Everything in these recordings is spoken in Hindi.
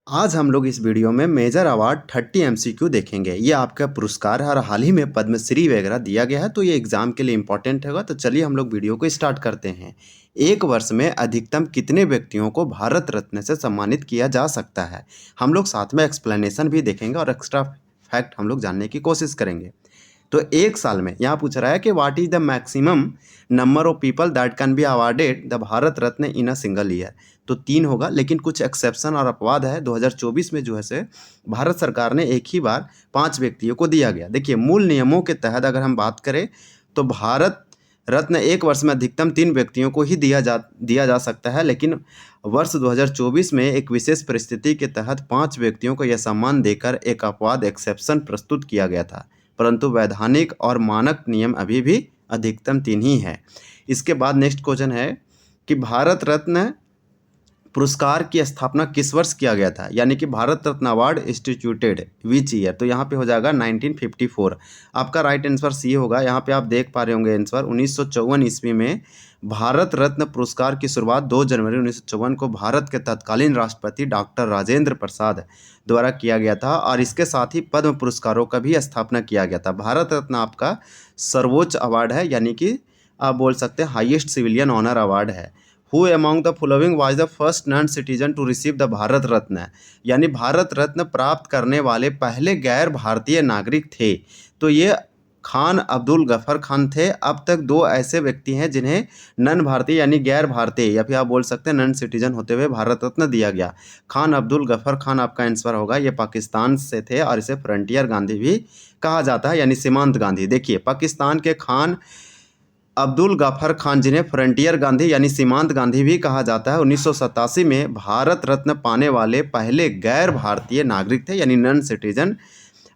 आज हम लोग इस वीडियो में मेजर अवार्ड 30 एमसीक्यू देखेंगे। ये आपका पुरस्कार है और हाल ही में पद्मश्री वगैरह दिया गया है, तो ये एग्जाम के लिए इम्पोर्टेंट होगा। तो चलिए हम लोग वीडियो को स्टार्ट करते हैं। एक वर्ष में अधिकतम कितने व्यक्तियों को भारत रत्न से सम्मानित किया जा सकता है? हम लोग साथ में एक्सप्लेनेशन भी देखेंगे और एक्स्ट्रा फैक्ट हम लोग जानने की कोशिश करेंगे। तो एक साल में यहाँ पूछ रहा है कि what is the maximum number of people that can be awarded the Bharat Ratna in a single year. तो 3 होगा, लेकिन कुछ एक्सेप्शन और अपवाद है। 2024 में जो है से भारत सरकार ने एक ही बार 5 व्यक्तियों को दिया गया। देखिए, मूल नियमों के तहत अगर हम बात करें तो भारत रत्न एक वर्ष में अधिकतम 3 व्यक्तियों को ही दिया जा सकता है, लेकिन वर्ष 2024 में एक विशेष परिस्थिति के तहत 5 व्यक्तियों को यह सम्मान देकर एक अपवाद एक्सेप्शन प्रस्तुत किया गया था, परंतु वैधानिक और मानक नियम अभी भी अधिकतम 3 ही है। इसके बाद नेक्स्ट क्वेश्चन है कि भारत रत्न पुरस्कार की स्थापना किस वर्ष किया गया था? यानी कि Bharat Ratna award instituted which year? तो यहाँ पे हो जाएगा 1954। आपका राइट आंसर सी होगा। यहाँ पे आप देख पा रहे होंगे आंसर 1954 ईस्वी में भारत रत्न पुरस्कार की शुरुआत 2 जनवरी 1954 को भारत के तत्कालीन राष्ट्रपति डॉक्टर राजेंद्र प्रसाद द्वारा किया गया था, और इसके साथ ही पद्म पुरस्कारों का भी स्थापना किया गया था। भारत रत्न आपका सर्वोच्च अवार्ड है, यानी कि आप बोल सकते हैं हाईएस्ट सिविलियन ऑनर अवार्ड है। Who among the following was the first non citizen to receive the Bharat Ratna? यानी भारत रत्न प्राप्त करने वाले पहले गैर भारतीय नागरिक थे। तो ये खान अब्दुल गफर खान थे। अब तक 2 ऐसे व्यक्ति हैं जिन्हें नन भारतीय यानी गैर भारतीय या फिर आप बोल सकते हैं नॉन सिटीजन होते हुए भारत रत्न दिया गया। खान अब्दुल गफर खान आपका आंसर होगा। ये पाकिस्तान से थे और इसे फ्रंटियर गांधी भी कहा जाता है, यानी सीमांत गांधी। देखिए, पाकिस्तान के खान अब्दुल गफर खान, जिन्हें फ्रंटियर गांधी यानी सीमांत गांधी भी कहा जाता है, 1987 में भारत रत्न पाने वाले पहले गैर भारतीय नागरिक थे, यानी नॉन सिटीजन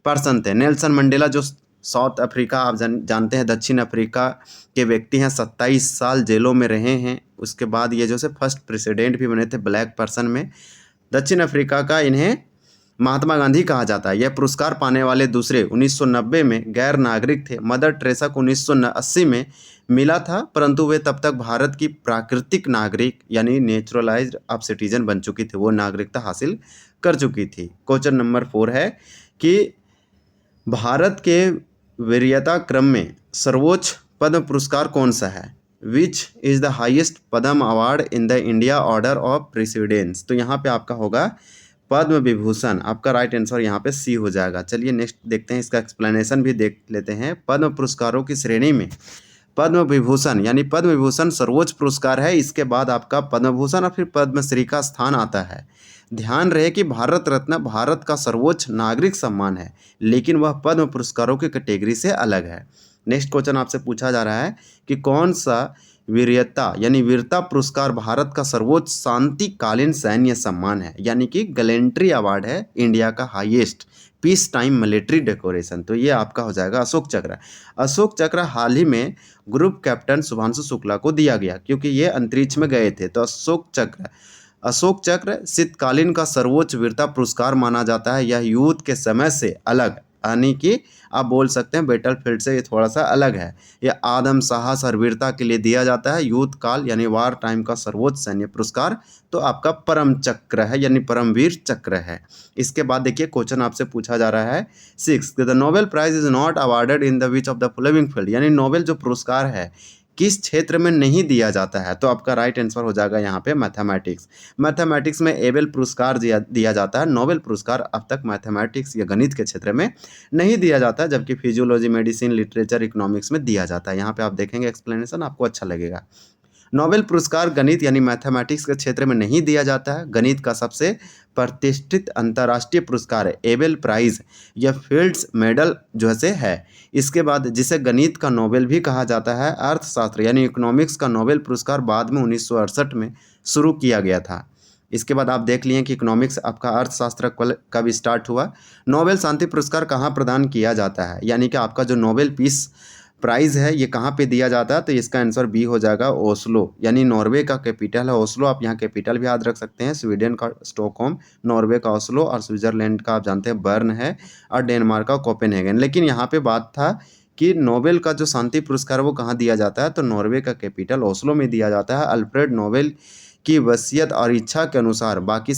पर्सन थे। नेल्सन मंडेला जो साउथ अफ्रीका आप जानते हैं, दक्षिण अफ्रीका के व्यक्ति हैं, 27 साल जेलों में रहे हैं। उसके बाद ये जो से फर्स्ट प्रेसिडेंट भी बने थे ब्लैक पर्सन में दक्षिण अफ्रीका का। इन्हें महात्मा गांधी कहा जाता है। यह पुरस्कार पाने वाले दूसरे 1990 में गैर नागरिक थे। मदर टेरेसा को 1980 में मिला था, परंतु वे तब तक भारत की प्राकृतिक नागरिक यानी नेचुरलाइज्ड अब सिटीजन बन चुकी थी, वो नागरिकता हासिल कर चुकी थी। क्वेश्चन नंबर 4 है कि भारत के वरीयता क्रम में सर्वोच्च पद्म पुरस्कार कौन सा है? Which is the highest Padma award in the India order of precedence? तो यहाँ पे आपका होगा पद्म विभूषण। आपका राइट आंसर यहाँ पे सी हो जाएगा। चलिए नेक्स्ट देखते हैं, इसका एक्सप्लेनेशन भी देख लेते हैं। पद्म पुरस्कारों की श्रेणी में पद्म विभूषण यानी पद्म विभूषण सर्वोच्च पुरस्कार है। इसके बाद आपका पद्म भूषण और फिर पद्मश्री का स्थान आता है। ध्यान रहे कि भारत रत्न भारत का सर्वोच्च नागरिक सम्मान है, लेकिन वह पद्म पुरस्कारों की कैटेगरी से अलग है। नेक्स्ट क्वेश्चन आपसे पूछा जा रहा है कि कौन सा वीरता यानी वीरता पुरस्कार भारत का सर्वोच्च शांतिकालीन सैन्य सम्मान है, यानी कि गैलेंट्री अवार्ड है, इंडिया का highest peace time military decoration. तो ये आपका हो जाएगा अशोक चक्र। अशोक चक्र हाल ही में ग्रुप कैप्टन शुभांशु शुक्ला को दिया गया, क्योंकि ये अंतरिक्ष में गए थे। तो अशोक चक्र शीतकालीन का सर्वोच्च वीरता पुरस्कार माना जाता है। यह युद्ध के समय से अलग, यानी कि आप बोल सकते हैं बैटल फील्ड से ये थोड़ा सा अलग है। यह आदम साहस और वीरता के लिए दिया जाता है। युद्ध काल यानी वार टाइम का सर्वोच्च सैन्य पुरस्कार तो आपका परम चक्र है, यानी परमवीर चक्र है। इसके बाद देखिए क्वेश्चन आपसे पूछा जा रहा है 6, the Nobel prize is not awarded in the which of the following field? यानी नोबेल जो पुरस्कार है किस क्षेत्र में नहीं दिया जाता है? तो आपका राइट आंसर हो जाएगा यहाँ पे मैथमेटिक्स। मैथमेटिक्स में एबेल पुरस्कार दिया जाता है। नोबेल पुरस्कार अब तक मैथमेटिक्स या गणित के क्षेत्र में नहीं दिया जाता है, जबकि फिजियोलॉजी, मेडिसिन, लिटरेचर, इकोनॉमिक्स में दिया जाता है। यहाँ पे आप देखेंगे एक्सप्लेनेशन, आपको अच्छा लगेगा। नोबेल पुरस्कार गणित यानी मैथमेटिक्स के क्षेत्र में नहीं दिया जाता है। गणित का सबसे प्रतिष्ठित अंतर्राष्ट्रीय पुरस्कार है एबेल प्राइज। यह फील्ड्स मेडल जो है। इसके बाद जिसे गणित का नोबेल भी कहा जाता है, अर्थशास्त्र यानी इकोनॉमिक्स का नोबेल पुरस्कार बाद में 1968 में शुरू किया गया था। इसके बाद आप देख लिए कि इकोनॉमिक्स आपका अर्थशास्त्र कब स्टार्ट हुआ। नोबेल शांति पुरस्कार कहाँ प्रदान किया जाता है? यानी कि आपका जो नोबेल पीस प्राइज़ है ये कहाँ पे दिया जाता है? तो इसका आंसर बी हो जाएगा, ओस्लो, यानी नॉर्वे का कैपिटल है ओस्लो। आप यहाँ कैपिटल भी याद रख सकते हैं। स्वीडन का स्टॉकहोम, नॉर्वे का ओस्लो, और स्विट्जरलैंड का आप जानते हैं बर्न है, और डेनमार्क का कोपेनहेगन। लेकिन यहाँ पे बात था कि नोबेल का जो शांति पुरस्कार वो कहाँ दिया जाता है? तो नॉर्वे का कैपिटल ओस्लो में दिया जाता है। अल्फ्रेड नोबेल की वसीयत और इच्छा के अनुसार बाकी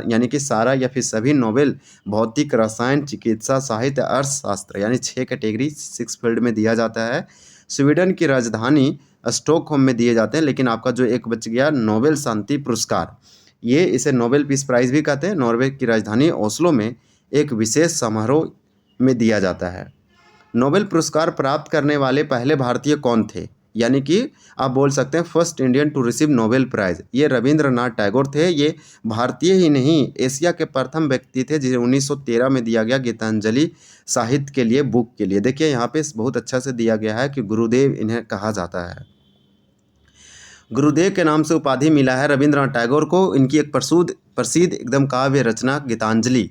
यानी कि सारा या फिर सभी नोबेल भौतिक, रसायन, चिकित्सा, साहित्य, अर्थशास्त्र यानी 6 कैटेगरी 6 फील्ड में दिया जाता है। स्वीडन की राजधानी स्टॉकहोम में दिए जाते हैं। लेकिन आपका जो एक बच गया नोबेल शांति पुरस्कार, ये इसे नोबेल पीस प्राइज़ भी कहते हैं। नॉर्वे की राजधानी ओस्लो में एक विशेष समारोह में दिया जाता है। नोबेल पुरस्कार प्राप्त करने वाले पहले भारतीय कौन थे? यानी कि आप बोल सकते हैं first Indian to receive Nobel prize, ये रविंद्रनाथ टैगोर थे। ये भारतीय ही नहीं, एशिया के प्रथम व्यक्ति थे जिन्हें 1913 में दिया गया गीतांजलि साहित्य के लिए, बुक के लिए। देखिए यहाँ पे बहुत अच्छा से दिया गया है कि गुरुदेव इन्हें कहा जाता है। गुरुदेव के नाम से उपाधि मिला है रविंद्रनाथ टैगोर को। इनकी एक प्रसिद्ध एकदम काव्य रचना गीतांजलि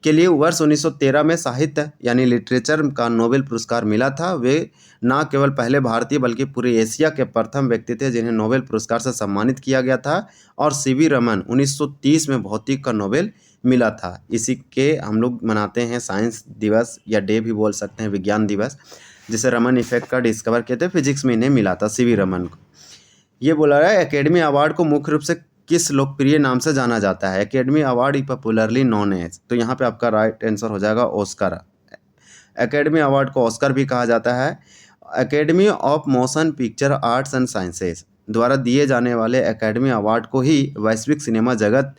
के लिए वर्ष 1913 में साहित्य यानी लिटरेचर का नोबेल पुरस्कार मिला था। वे न केवल पहले भारतीय बल्कि पूरे एशिया के प्रथम व्यक्ति थे जिन्हें नोबेल पुरस्कार से सम्मानित किया गया था। और सीवी रमन 1930 में भौतिक का नोबेल मिला था। इसी के हम लोग मनाते हैं साइंस दिवस या डे भी बोल सकते हैं, विज्ञान दिवस, जिसे रमन इफेक्ट का डिस्कवर किए थे। फिजिक्स में इन्हें मिला था सीवी रमन को। ये बोला रहा है एकेडमी अवार्ड को मुख्य रूप से किस लोकप्रिय नाम से जाना जाता है? एकेडमी अवार्ड ई पॉपुलरली नॉन एज, तो यहाँ पे आपका राइट आंसर हो जाएगा ऑस्कर। एकेडमी अवार्ड को ऑस्कर भी कहा जाता है। Academy of motion picture arts and sciences द्वारा दिए जाने वाले एकेडमी अवार्ड को ही वैश्विक सिनेमा जगत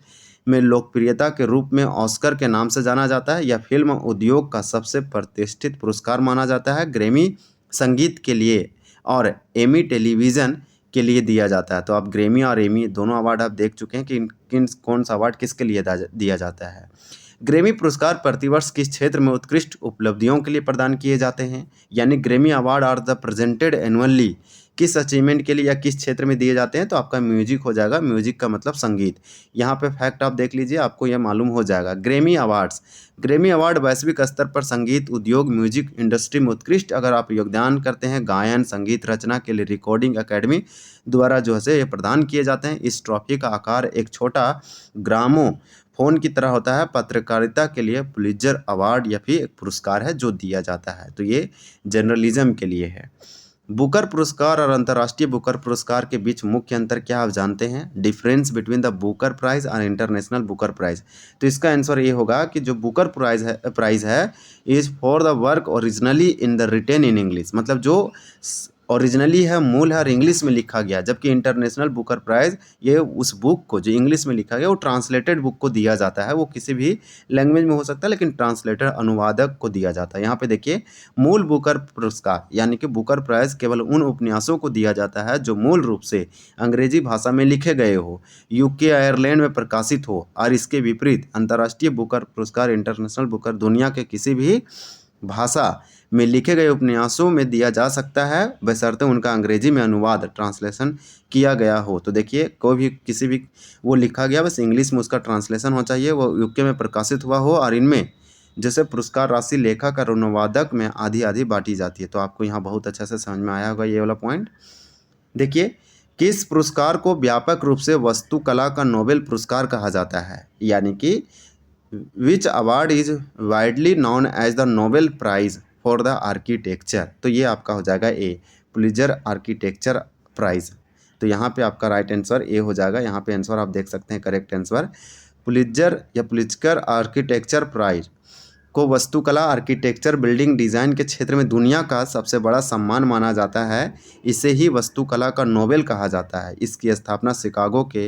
में लोकप्रियता के रूप में ऑस्कर के नाम से जाना जाता है। यह फिल्म उद्योग का सबसे प्रतिष्ठित पुरस्कार माना जाता है। ग्रैमी संगीत के लिए और एमी टेलीविज़न के लिए दिया जाता है। तो आप ग्रैमी और एमी दोनों अवार्ड आप देख चुके हैं कि कौन सा अवार्ड किसके लिए दिया जाता है। ग्रैमी पुरस्कार प्रतिवर्ष किस क्षेत्र में उत्कृष्ट उपलब्धियों के लिए प्रदान किए जाते हैं? यानी Grammy award are the presented annually किस अचीवमेंट के लिए या किस क्षेत्र में दिए जाते हैं? तो आपका म्यूजिक हो जाएगा। म्यूजिक का मतलब संगीत। यहाँ पे फैक्ट आप देख लीजिए, आपको यह मालूम हो जाएगा। ग्रैमी अवार्ड वैश्विक स्तर पर संगीत उद्योग म्यूजिक इंडस्ट्री में उत्कृष्ट अगर आप योगदान करते हैं गायन संगीत रचना के लिए रिकॉर्डिंग अकेडमी द्वारा जो है ये प्रदान किए जाते हैं। इस ट्रॉफी का आकार एक छोटा ग्रामोफोन की तरह होता है। पत्रकारिता के लिए पुलित्जर अवार्ड या फिर एक पुरस्कार है जो दिया जाता है। तो ये जर्नलिज्म के लिए है। बुकर पुरस्कार और अंतर्राष्ट्रीय बुकर पुरस्कार के बीच मुख्य अंतर क्या आप जानते हैं? Difference between the Booker prize और इंटरनेशनल बुकर प्राइज। तो इसका आंसर ये होगा कि जो बुकर प्राइज है is for the work originally in the written in English, मतलब जो ओरिजिनली है, मूल है और इंग्लिश में लिखा गया। जबकि इंटरनेशनल बुकर प्राइज़ ये उस बुक को जो इंग्लिश में लिखा गया वो ट्रांसलेटेड बुक को दिया जाता है। वो किसी भी लैंग्वेज में हो सकता है लेकिन ट्रांसलेटर अनुवादक को दिया जाता है। यहाँ पे देखिए मूल बुकर पुरस्कार यानी कि बुकर प्राइज़ केवल उन उपन्यासों को दिया जाता है जो मूल रूप से अंग्रेजी भाषा में लिखे गए हो, यूके आयरलैंड में प्रकाशित हो। और इसके विपरीत अंतर्राष्ट्रीय बुकर पुरस्कार इंटरनेशनल बुकर दुनिया के किसी भी भाषा में लिखे गए उपन्यासों में दिया जा सकता है बशर्ते उनका अंग्रेजी में अनुवाद ट्रांसलेशन किया गया हो। तो देखिए कोई भी किसी भी वो लिखा गया बस इंग्लिश में उसका ट्रांसलेशन हो चाहिए, वो यूके में प्रकाशित हुआ हो। और इनमें जैसे पुरस्कार राशि लेखक और अनुवादक में आधी आधी बांटी जाती है। तो आपको यहाँ बहुत अच्छे से समझ में आया होगा ये वाला पॉइंट। देखिए किस पुरस्कार को व्यापक रूप से वास्तुकला का नोबेल पुरस्कार कहा जाता है? यानी कि which award is widely known as the Nobel prize for the architecture. तो ये आपका हो जाएगा ए, पुलित्जर आर्किटेक्चर प्राइज। तो यहाँ पे आपका राइट आंसर ए हो जाएगा। यहाँ पे आंसर आप देख सकते हैं करेक्ट आंसर पुलित्जर या पुलित्जर आर्किटेक्चर प्राइज को वास्तुकला आर्किटेक्चर बिल्डिंग डिज़ाइन के क्षेत्र में दुनिया का सबसे बड़ा सम्मान माना जाता है। इसे ही वास्तुकला का नोबेल कहा जाता है। इसकी स्थापना शिकागो के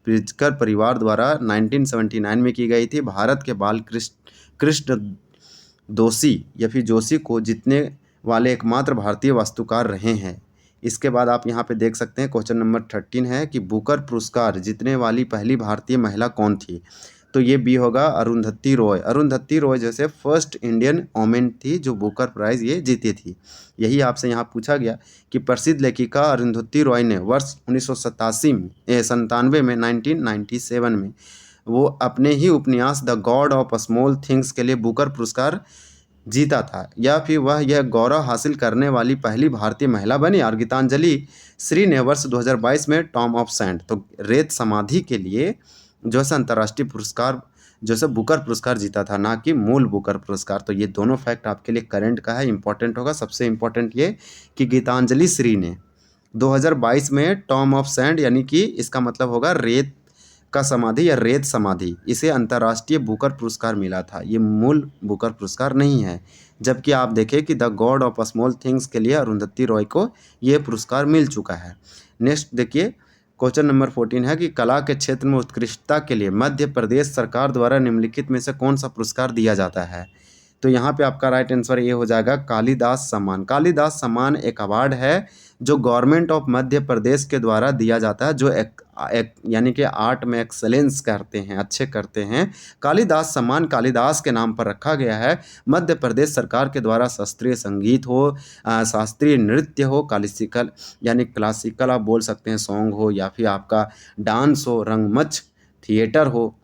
प्रिट्जकर परिवार द्वारा 1979 में की गई थी। भारत के बाल कृष्ण दोषी या फिर जोशी को जीतने वाले एकमात्र भारतीय वास्तुकार रहे हैं। इसके बाद आप यहाँ पे देख सकते हैं क्वेश्चन नंबर 13 है कि बुकर पुरस्कार जीतने वाली पहली भारतीय महिला कौन थी? तो ये बी होगा अरुंधति रॉय। अरुंधति रॉय जैसे फर्स्ट इंडियन वोमेन थी जो बुकर प्राइज़ ये जीती थी। यही आपसे यहाँ पूछा गया कि प्रसिद्ध लेखिका अरुंधति रॉय ने वर्ष 1997 में 1997 में वो अपने ही उपन्यास the God of small things के लिए बुकर पुरस्कार जीता था, या फिर वह यह गौरव हासिल करने वाली पहली भारतीय महिला बनी। और गीतांजलि श्री ने वर्ष 2022 में टॉम ऑफ सैंड तो रेत समाधि के लिए जो है अंतर्राष्ट्रीय पुरस्कार जो है बुकर पुरस्कार जीता था, ना कि मूल बुकर पुरस्कार। तो ये दोनों फैक्ट आपके लिए करंट का है, इंपॉर्टेंट होगा। सबसे इम्पोर्टेंट ये कि गीतांजलि श्री ने 2022 में टॉम ऑफ सैंड यानी कि इसका मतलब होगा रेत का समाधि या रेत समाधि, इसे अंतर्राष्ट्रीय बुकर पुरस्कार मिला था। ये मूल बुकर पुरस्कार नहीं है। जबकि आप देखें कि the God of small things के लिए अरुंधति रॉय को ये पुरस्कार मिल चुका है। नेक्स्ट देखिए, क्वेश्चन नंबर 14 है कि कला के क्षेत्र में उत्कृष्टता के लिए मध्य प्रदेश सरकार द्वारा निम्नलिखित में से कौन सा पुरस्कार दिया जाता है। तो यहाँ पे आपका राइट आंसर ये हो जाएगा कालिदास सम्मान। कालिदास सम्मान एक अवार्ड है जो गवर्नमेंट ऑफ मध्य प्रदेश के द्वारा दिया जाता है, जो एक यानी कि आर्ट में एक्सेलेंस करते हैं, अच्छे करते हैं। कालिदास सम्मान कालिदास के नाम पर रखा गया है। मध्य प्रदेश सरकार के द्वारा शास्त्रीय संगीत हो, शास्त्रीय नृत्य हो, क्लासिकल यानी क्लासिकल आप बोल सकते हैं सॉन्ग हो, या फिर आपका डांस हो, रंगमंच थिएटर हो,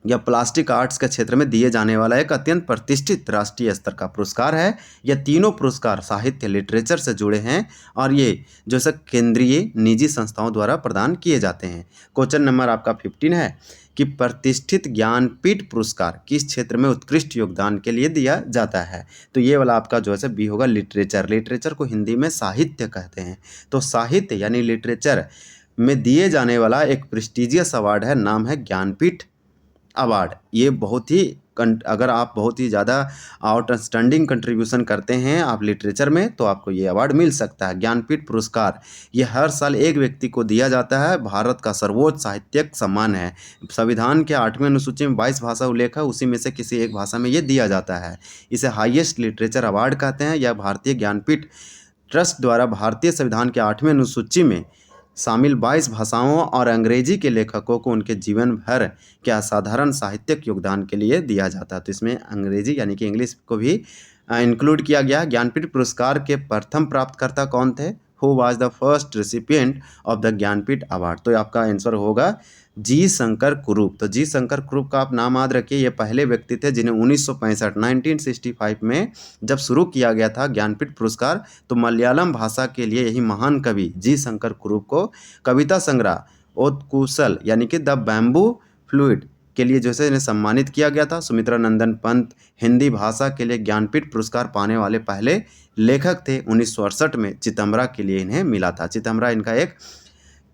या प्लास्टिक आर्ट्स के क्षेत्र में दिए जाने वाला एक अत्यंत प्रतिष्ठित राष्ट्रीय स्तर का पुरस्कार है। यह तीनों पुरस्कार साहित्य लिटरेचर से जुड़े हैं और ये जो है केंद्रीय निजी संस्थाओं द्वारा प्रदान किए जाते हैं। क्वेश्चन नंबर आपका 15 है कि प्रतिष्ठित ज्ञानपीठ पुरस्कार किस क्षेत्र में उत्कृष्ट योगदान के लिए दिया जाता है। तो ये वाला आपका जो है बी होगा लिटरेचर। लिटरेचर को हिंदी में साहित्य कहते हैं। तो साहित्य यानी लिटरेचर में दिए जाने वाला एक प्रेस्टिजियस अवार्ड है, नाम है ज्ञानपीठ अवार्ड। ये बहुत ही अगर आप बहुत ही ज़्यादा आउटस्टैंडिंग कंट्रीब्यूशन करते हैं आप लिटरेचर में, तो आपको ये अवार्ड मिल सकता है। ज्ञानपीठ पुरस्कार ये हर साल एक व्यक्ति को दिया जाता है। भारत का सर्वोच्च साहित्यिक सम्मान है। संविधान के 8वें अनुसूची में 22 भाषा उल्लेख है, उसी में से किसी एक भाषा में ये दिया जाता है। इसे हाईएस्ट लिटरेचर अवार्ड कहते हैं। यह भारतीय ज्ञानपीठ ट्रस्ट द्वारा भारतीय संविधान के 8वें अनुसूची में शामिल 22 भाषाओं और अंग्रेजी के लेखकों को उनके जीवन भर के असाधारण साहित्यिक योगदान के लिए दिया जाता है। तो इसमें अंग्रेजी यानी कि इंग्लिश को भी इंक्लूड किया गया। ज्ञानपीठ पुरस्कार के प्रथम प्राप्तकर्ता कौन थे? Who was the first recipient of the Jnanpith award? तो आपका आंसर होगा जी शंकर कुरूप। तो जी शंकर कुरूप का आप नाम याद रखिए। ये पहले व्यक्ति थे जिन्हें 1965 में जब शुरू किया गया था ज्ञानपीठ पुरस्कार, तो मलयालम भाषा के लिए यही महान कवि जी शंकर कुरूप को कविता संग्रह उत्कुशल यानी कि द बैम्बू फ्लूइड के लिए जो है इन्हें सम्मानित किया गया था। सुमित्रा नंदन पंत हिंदी भाषा के लिए ज्ञानपीठ पुरस्कार पाने वाले पहले लेखक थे। 1968 में चितमरा के लिए इन्हें मिला था। चितमरा इनका एक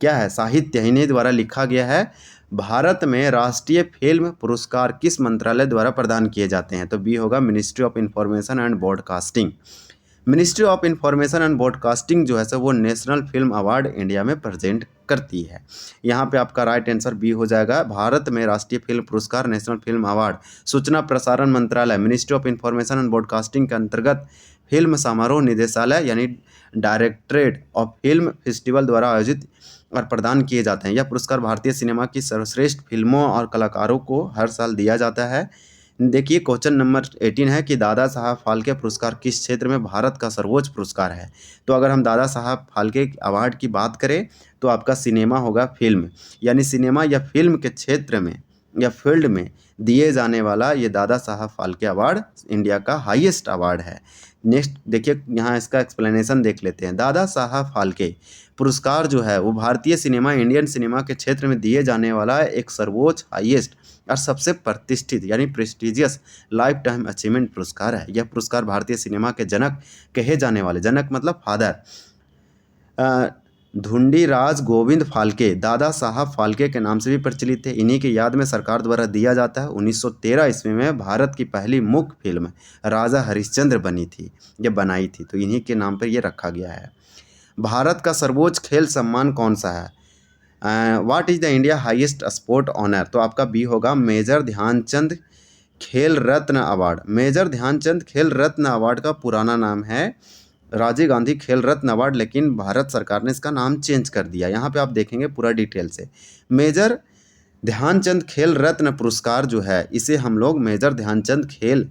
क्या है? साहित्य, इन्हीं द्वारा लिखा गया है। भारत में राष्ट्रीय फिल्म पुरस्कार किस मंत्रालय द्वारा प्रदान किए जाते हैं? तो बी होगा ministry of information and broadcasting. Ministry of information and broadcasting जो है वो नेशनल फिल्म अवार्ड इंडिया में प्रेजेंट करती है। यहाँ पे आपका राइट आंसर बी हो जाएगा। भारत में राष्ट्रीय फिल्म पुरस्कार नेशनल फिल्म अवार्ड सूचना प्रसारण मंत्रालय ministry of information and broadcasting के अंतर्गत फिल्म समारोह निदेशालय यानी डायरेक्टरेट ऑफ फिल्म फेस्टिवल द्वारा आयोजित और प्रदान किए जाते हैं। यह पुरस्कार भारतीय सिनेमा की सर्वश्रेष्ठ फिल्मों और कलाकारों को हर साल दिया जाता है। देखिए क्वेश्चन नंबर 18 है कि दादा साहब फाल्के पुरस्कार किस क्षेत्र में भारत का सर्वोच्च पुरस्कार है? तो अगर हम दादा साहब फाल्के अवार्ड की बात करें तो आपका सिनेमा होगा फिल्म, यानी सिनेमा या फिल्म के क्षेत्र में या फील्ड में दिए जाने वाला ये दादा साहब फाल्के अवार्ड इंडिया का हाईएस्ट अवार्ड है। नेक्स्ट देखिए यहाँ इसका एक्सप्लेनेशन देख लेते हैं। दादा साहब फाल्के पुरस्कार जो है वो भारतीय सिनेमा इंडियन सिनेमा के क्षेत्र में दिए जाने वाला एक सर्वोच्च हाईएस्ट और सबसे प्रतिष्ठित यानी प्रेस्टिजियस लाइफ टाइम अचीवमेंट पुरस्कार है। यह पुरस्कार भारतीय सिनेमा के जनक कहे जाने वाले, जनक मतलब फादर, धुंडीराज गोविंद फाल्के दादा साहब फाल्के के नाम से भी प्रचलित है। इन्हीं की याद में सरकार द्वारा दिया जाता है। 1913 ईस्वी में भारत की पहली मुख्य फिल्म राजा हरिश्चंद्र बनाई थी, तो इन्हीं के नाम पर यह रखा गया है। भारत का सर्वोच्च खेल सम्मान कौन सा है? What is the India highest sport honour? तो आपका बी होगा मेजर ध्यानचंद खेल रत्न अवार्ड। मेजर ध्यानचंद खेल रत्न अवार्ड का पुराना नाम है राजीव गांधी खेल रत्न अवार्ड, लेकिन भारत सरकार ने इसका नाम चेंज कर दिया। यहाँ पे आप देखेंगे पूरा डिटेल से। मेजर ध्यानचंद खेल रत्न पुरस्कार जो है इसे हम लोग मेजर ध्यानचंद खेल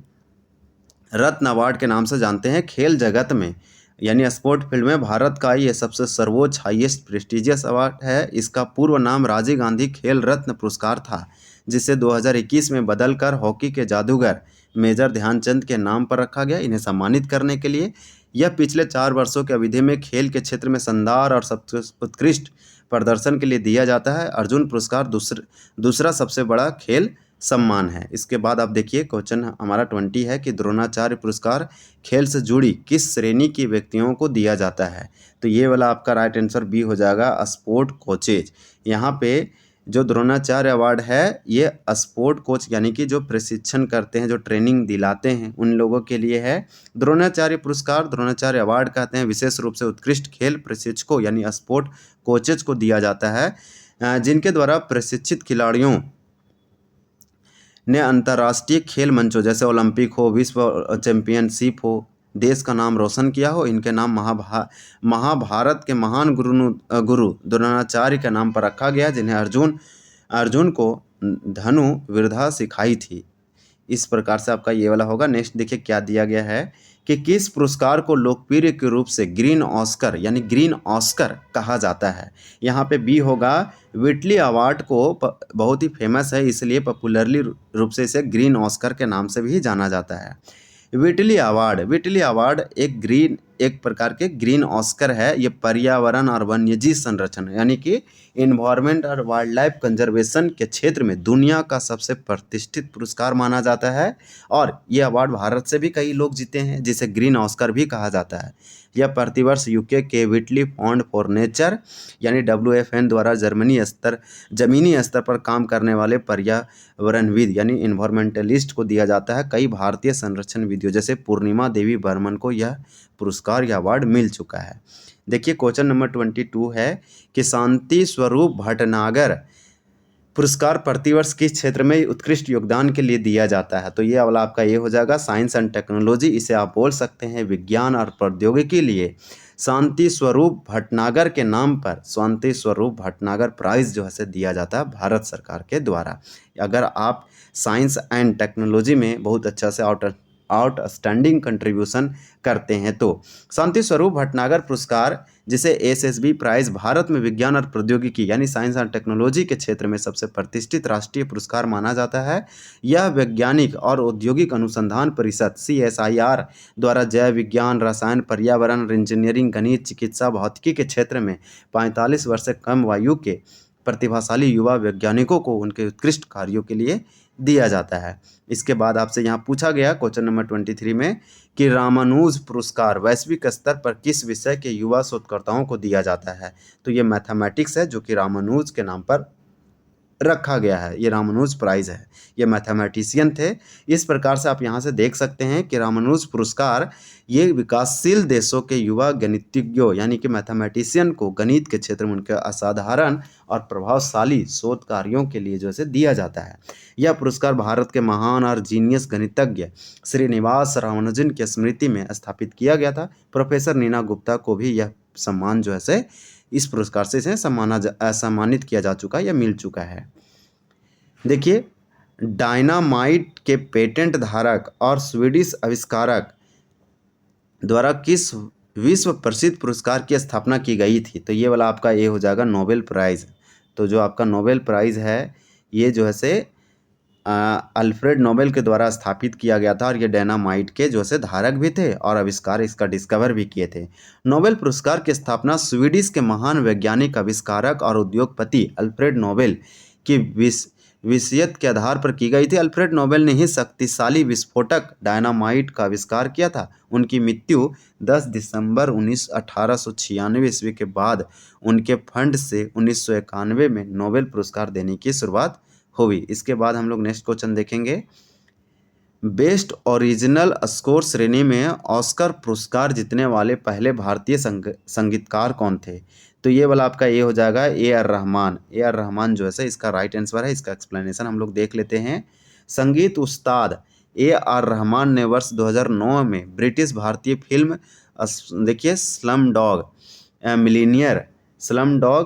रत्न अवार्ड के नाम से जानते हैं। खेल जगत में यानी स्पोर्ट फील्ड में भारत का ये सबसे सर्वोच्च हाईएस्ट प्रेस्टिजियस अवार्ड है। इसका पूर्व नाम राजीव गांधी खेल रत्न पुरस्कार था, जिसे 2021 में बदलकर हॉकी के जादूगर मेजर ध्यानचंद के नाम पर रखा गया इन्हें सम्मानित करने के लिए। यह पिछले 4 वर्षों की अवधि में खेल के क्षेत्र में शानदार और सबसे उत्कृष्ट प्रदर्शन के लिए दिया जाता है। अर्जुन पुरस्कार दूसरा सबसे बड़ा खेल सम्मान है। इसके बाद आप देखिए क्वेश्चन हमारा 20 है कि द्रोणाचार्य पुरस्कार खेल से जुड़ी किस श्रेणी के व्यक्तियों को दिया जाता है। तो ये वाला आपका राइट आंसर बी हो जाएगा, स्पोर्ट कोचेज। यहाँ पे जो द्रोणाचार्य अवार्ड है ये स्पोर्ट कोच यानी कि जो प्रशिक्षण करते हैं, जो ट्रेनिंग दिलाते हैं, उन लोगों के लिए है। द्रोणाचार्य पुरस्कार, द्रोणाचार्य अवार्ड कहते हैं, विशेष रूप से उत्कृष्ट खेल प्रशिक्षकों यानी स्पोर्ट कोचेज को दिया जाता है, जिनके द्वारा प्रशिक्षित खिलाड़ियों ने अंतर्राष्ट्रीय खेल मंचों जैसे ओलंपिक हो, विश्व चैंपियनशिप हो, देश का नाम रोशन किया हो। इनके नाम महाभारत के महान गुरु द्रोणाचार्य के नाम पर रखा गया, जिन्हें अर्जुन को धनु विद्या सिखाई थी। इस प्रकार से आपका ये वाला होगा। नेक्स्ट देखिए क्या दिया गया है कि किस पुरस्कार को लोकप्रिय के रूप से ग्रीन ऑस्कर यानी ग्रीन ऑस्कर कहा जाता है। यहाँ पे बी होगा, व्हिटली अवार्ड को बहुत ही फेमस है, इसलिए पॉपुलरली रूप से इसे ग्रीन ऑस्कर के नाम से भी जाना जाता है। व्हिटली अवार्ड एक प्रकार के ग्रीन ऑस्कर है। ये पर्यावरण और वन्यजीव संरक्षण यानी कि इन्वायरमेंट और वाइल्ड लाइफ कंजर्वेशन के क्षेत्र में दुनिया का सबसे प्रतिष्ठित पुरस्कार माना जाता है, और ये अवार्ड भारत से भी कई लोग जीते हैं, जिसे ग्रीन ऑस्कर भी कहा जाता है। यह प्रतिवर्ष यूके के व्हिटली फाउंड फॉर नेचर यानी WFN द्वारा जमीनी स्तर पर काम करने वाले पर्यावरणविद यानी इन्वायरमेंटलिस्ट को दिया जाता है। कई भारतीय संरक्षण विधियों जैसे पूर्णिमा देवी बर्मन को यह पुरस्कार या अवार्ड मिल चुका है। देखिए क्वेश्चन नंबर 22 है कि शांति स्वरूप भटनागर पुरस्कार प्रतिवर्ष किस क्षेत्र में उत्कृष्ट योगदान के लिए दिया जाता है। तो ये वाला आपका ये हो जाएगा, साइंस एंड टेक्नोलॉजी। इसे आप बोल सकते हैं विज्ञान और प्रौद्योगिकी के लिए शांति स्वरूप भटनागर के नाम पर शांति स्वरूप भटनागर प्राइज जो है दिया जाता है भारत सरकार के द्वारा। अगर आप साइंस एंड टेक्नोलॉजी में बहुत अच्छा से आउटस्टैंडिंग कंट्रीब्यूशन करते हैं तो शांति स्वरूप भटनागर पुरस्कार, जिसे SSB प्राइज भारत में विज्ञान और प्रौद्योगिकी यानी साइंस एंड टेक्नोलॉजी के क्षेत्र में सबसे प्रतिष्ठित राष्ट्रीय पुरस्कार माना जाता है। यह वैज्ञानिक और औद्योगिक अनुसंधान परिषद CSIR द्वारा जैव विज्ञान, रसायन, पर्यावरण, इंजीनियरिंग, गणित, चिकित्सा, भौतिकी के क्षेत्र में 45 वर्ष से कम आयु के प्रतिभाशाली युवा वैज्ञानिकों को उनके उत्कृष्ट कार्यों के लिए दिया जाता है। इसके बाद आपसे यहाँ पूछा गया क्वेश्चन नंबर 23 में कि रामानुज पुरस्कार वैश्विक स्तर पर किस विषय के युवा शोधकर्ताओं को दिया जाता है। तो ये मैथमेटिक्स है, जो कि रामानुज के नाम पर रखा गया है। ये रामानुज प्राइज है, ये मैथमेटिशियन थे। इस प्रकार से आप यहाँ से देख सकते हैं कि रामानुज पुरस्कार ये विकासशील देशों के युवा गणितज्ञों यानी कि मैथमेटिशियन को गणित के क्षेत्र में उनके असाधारण और प्रभावशाली शोध कार्यों के लिए जो है दिया जाता है। यह पुरस्कार भारत के महान और जीनियस गणितज्ञ श्रीनिवास रामानुजन की स्मृति में स्थापित किया गया था। प्रोफेसर नीना गुप्ता को भी यह सम्मान जो है इस पुरस्कार से इसे सम्मानित किया जा चुका है या मिल चुका है। देखिए डायनामाइट के पेटेंट धारक और स्वीडिश आविष्कारक द्वारा किस विश्व प्रसिद्ध पुरस्कार की स्थापना की गई थी। तो ये वाला आपका ये हो जाएगा नोबेल प्राइज़। तो जो आपका नोबेल प्राइज़ है ये जो है अल्फ्रेड नोबेल के द्वारा स्थापित किया गया था, और ये डायनामाइट के जो है धारक भी थे और आविष्कार इसका डिस्कवर भी किए थे। नोबेल पुरस्कार की स्थापना स्वीडिश के महान वैज्ञानिक, आविष्कारक और उद्योगपति अल्फ्रेड नोबेल की विषयत के आधार पर की गई थी। अल्फ्रेड नोबेल ने ही शक्तिशाली विस्फोटक डायनामाइट का आविष्कार किया था। उनकी मृत्यु 10 दिसंबर 1896 ईस्वी के बाद उनके फंड से 1991 में नोबेल पुरस्कार देने की शुरुआत हुई। इसके बाद हम लोग नेक्स्ट क्वेश्चन देखेंगे। बेस्ट ओरिजिनल स्कोर श्रेणी में ऑस्कर पुरस्कार जीतने वाले पहले भारतीय संगीतकार कौन थे। तो ये वाला आपका ये हो जाएगा AR रहमान। AR रहमान जो है इसका राइट आंसर है। इसका एक्सप्लेनेशन हम लोग देख लेते हैं। संगीत उस्ताद AR रहमान ने वर्ष 2009 में ब्रिटिश भारतीय फिल्म देखिए स्लम डॉग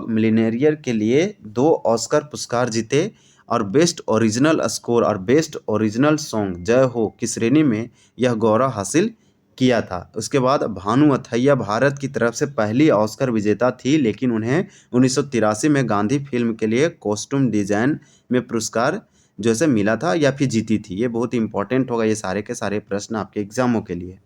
मिलीनियर के लिए 2 ऑस्कर पुरस्कार जीते, और बेस्ट ओरिजिनल स्कोर और बेस्ट ओरिजिनल सॉन्ग जय हो की श्रेणी में यह गौरव हासिल किया था। उसके बाद भानु अथैया भारत की तरफ से पहली ऑस्कर विजेता थी, लेकिन उन्हें 1983 में गांधी फिल्म के लिए कॉस्ट्यूम डिजाइन में पुरस्कार जो है मिला था या फिर जीती थी। ये बहुत इंपॉर्टेंट होगा, ये सारे के सारे प्रश्न आपके एग्जामों के लिए।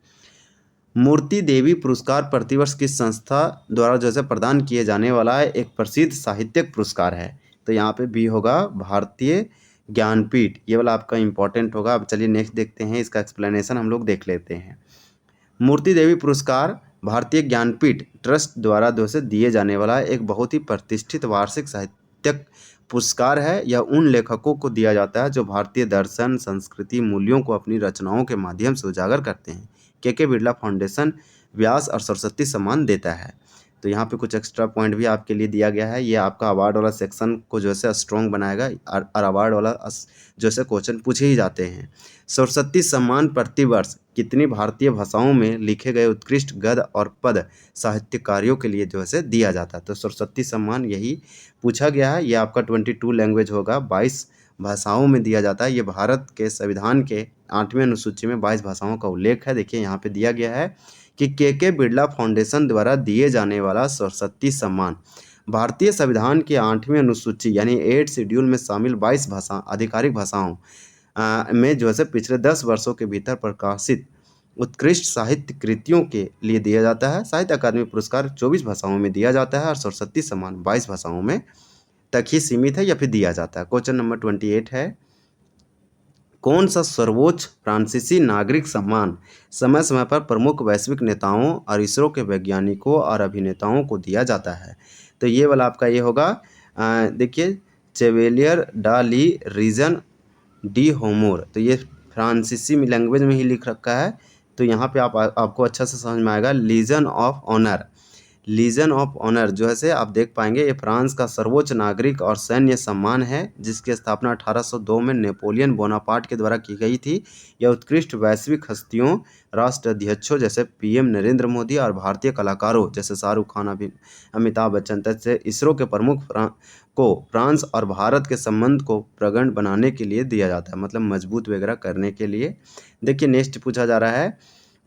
मूर्ति देवी पुरस्कार प्रतिवर्ष किस संस्था द्वारा जो है प्रदान किए जाने वाला एक प्रसिद्ध साहित्यिक पुरस्कार है। तो यहाँ पे बी होगा, भारतीय ज्ञानपीठ, ये वाला आपका इंपॉर्टेंट होगा। अब चलिए नेक्स्ट देखते हैं, इसका एक्सप्लेनेशन हम लोग देख लेते हैं। मूर्ति देवी पुरस्कार भारतीय ज्ञानपीठ ट्रस्ट द्वारा दिए जाने वाला एक बहुत ही प्रतिष्ठित वार्षिक साहित्यिक पुरस्कार है। यह उन लेखकों को दिया जाता है जो भारतीय दर्शन, संस्कृति, मूल्यों को अपनी रचनाओं के माध्यम से उजागर करते हैं। के बिरला फाउंडेशन व्यास और सरस्वती सम्मान देता है। तो यहाँ पे कुछ एक्स्ट्रा पॉइंट भी आपके लिए दिया गया है। ये आपका अवार्ड वाला सेक्शन को जो है स्ट्रॉन्ग बनाएगा और अवार्ड वाला जो है क्वेश्चन पूछे ही जाते हैं। सरस्वती सम्मान प्रतिवर्ष कितनी भारतीय भाषाओं में लिखे गए उत्कृष्ट गद्य और पद साहित्य कार्यों के लिए जो है दिया जाता है। तो सरस्वती सम्मान यही पूछा गया है। ये आपका 22 लैंग्वेज होगा, 22 भाषाओं में दिया जाता है। ये भारत के संविधान के 8वें अनुसूची में 22 भाषाओं का उल्लेख है। देखिए यहाँ पे दिया गया है कि के बिरला फाउंडेशन द्वारा दिए जाने वाला सरस्वती सम्मान भारतीय संविधान की 8वीं अनुसूची यानी 8 शेड्यूल में शामिल 22 आधिकारिक भाषाओं में जो है पिछले 10 वर्षों के भीतर प्रकाशित उत्कृष्ट साहित्य कृतियों के लिए दिया जाता है। साहित्य अकादमी पुरस्कार 24 भाषाओं में दिया जाता है और सरस्वती सम्मान 22 भाषाओं में तक ही सीमित है या फिर दिया जाता है। क्वेश्चन नंबर 28 है, कौन सा सर्वोच्च फ्रांसीसी नागरिक सम्मान समय समय पर प्रमुख वैश्विक नेताओं और इसरो के वैज्ञानिकों और अभिनेताओं को दिया जाता है? तो ये वाला आपका ये होगा, देखिए, चेवेलियर डा ली रीजन डी होमोर। तो ये फ्रांसीसी लैंग्वेज में ही लिख रखा है। तो यहाँ पे आपको अच्छा से समझ में आएगा। Legion of honour, legion of honour जो है आप देख पाएंगे, ये फ्रांस का सर्वोच्च नागरिक और सैन्य सम्मान है जिसकी स्थापना 1802 में नेपोलियन बोनापार्ट के द्वारा की गई थी। यह उत्कृष्ट वैश्विक हस्तियों, राष्ट्राध्यक्षों जैसे पीएम नरेंद्र मोदी और भारतीय कलाकारों जैसे शाहरुख खान, अमिताभ बच्चन तक से इसरो के प्रमुख को फ्रांस और भारत के संबंध को प्रगाढ़ बनाने के लिए दिया जाता है, मतलब मजबूत वगैरह करने के लिए। देखिए नेक्स्ट पूछा जा रहा है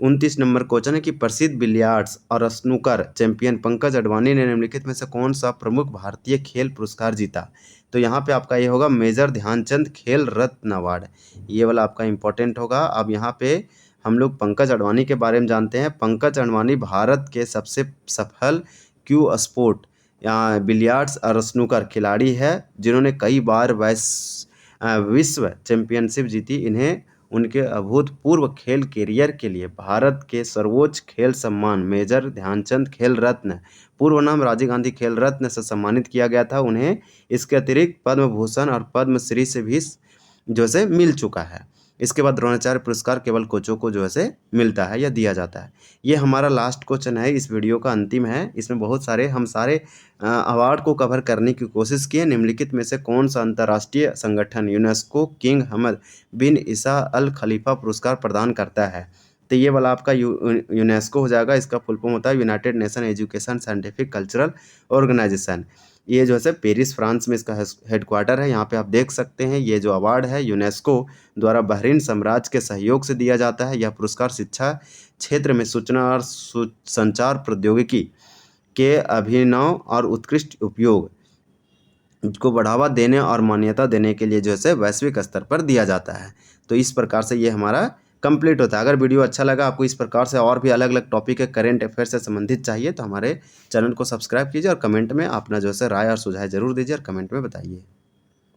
29 नंबर क्वेश्चन है कि प्रसिद्ध बिलियर्ड्स और स्नूकर चैंपियन पंकज अडवाणी ने निम्नलिखित में से कौन सा प्रमुख भारतीय खेल पुरस्कार जीता? तो यहाँ पे आपका ये होगा मेजर ध्यानचंद खेल रत्न अवार्ड, ये वाला आपका इंपॉर्टेंट होगा। अब यहाँ पे हम लोग पंकज अडवाणी के बारे में जानते हैं। पंकज अडवाणी भारत के सबसे सफल क्यू स्पोर्ट या बिलियर्ड्स और स्नूकर खिलाड़ी है जिन्होंने कई बार विश्व चैंपियनशिप जीती। इन्हें उनके अभूतपूर्व खेल कैरियर के लिए भारत के सर्वोच्च खेल सम्मान मेजर ध्यानचंद खेल रत्न, पूर्व नाम राजीव गांधी खेल रत्न से सम्मानित किया गया था। उन्हें इसके अतिरिक्त पद्म भूषण और पद्मश्री से भी जो है मिल चुका है। इसके बाद द्रोणाचार्य पुरस्कार केवल कोचों को जो है मिलता है या दिया जाता है। ये हमारा लास्ट क्वेश्चन है, इस वीडियो का अंतिम है। इसमें बहुत सारे हम सारे अवार्ड को कवर करने की कोशिश किए। निम्नलिखित में से कौन सा अंतर्राष्ट्रीय संगठन यूनेस्को किंग हमद बिन ईसा अल खलीफा पुरस्कार प्रदान करता है? तो ये वाला आपका यूनेस्को हो जाएगा। इसका फुल फॉर्म होता है United Nation Education Scientific Cultural Organisation. ये जो है पेरिस फ्रांस में इसका हेडक्वार्टर है। यहाँ पे आप देख सकते हैं ये जो अवार्ड है यूनेस्को द्वारा बहरीन साम्राज्य के सहयोग से दिया जाता है। यह पुरस्कार शिक्षा क्षेत्र में सूचना और संचार प्रौद्योगिकी के अभिनव और उत्कृष्ट उपयोग को बढ़ावा देने और मान्यता देने के लिए जो है वैश्विक स्तर पर दिया जाता है। तो इस प्रकार से ये हमारा कंप्लीट होता है। अगर वीडियो अच्छा लगा, आपको इस प्रकार से और भी अलग अलग टॉपिक है करेंट अफेयर से संबंधित चाहिए, तो हमारे चैनल को सब्सक्राइब कीजिए और कमेंट में अपना जो है राय और सुझाव जरूर दीजिए और कमेंट में बताइए।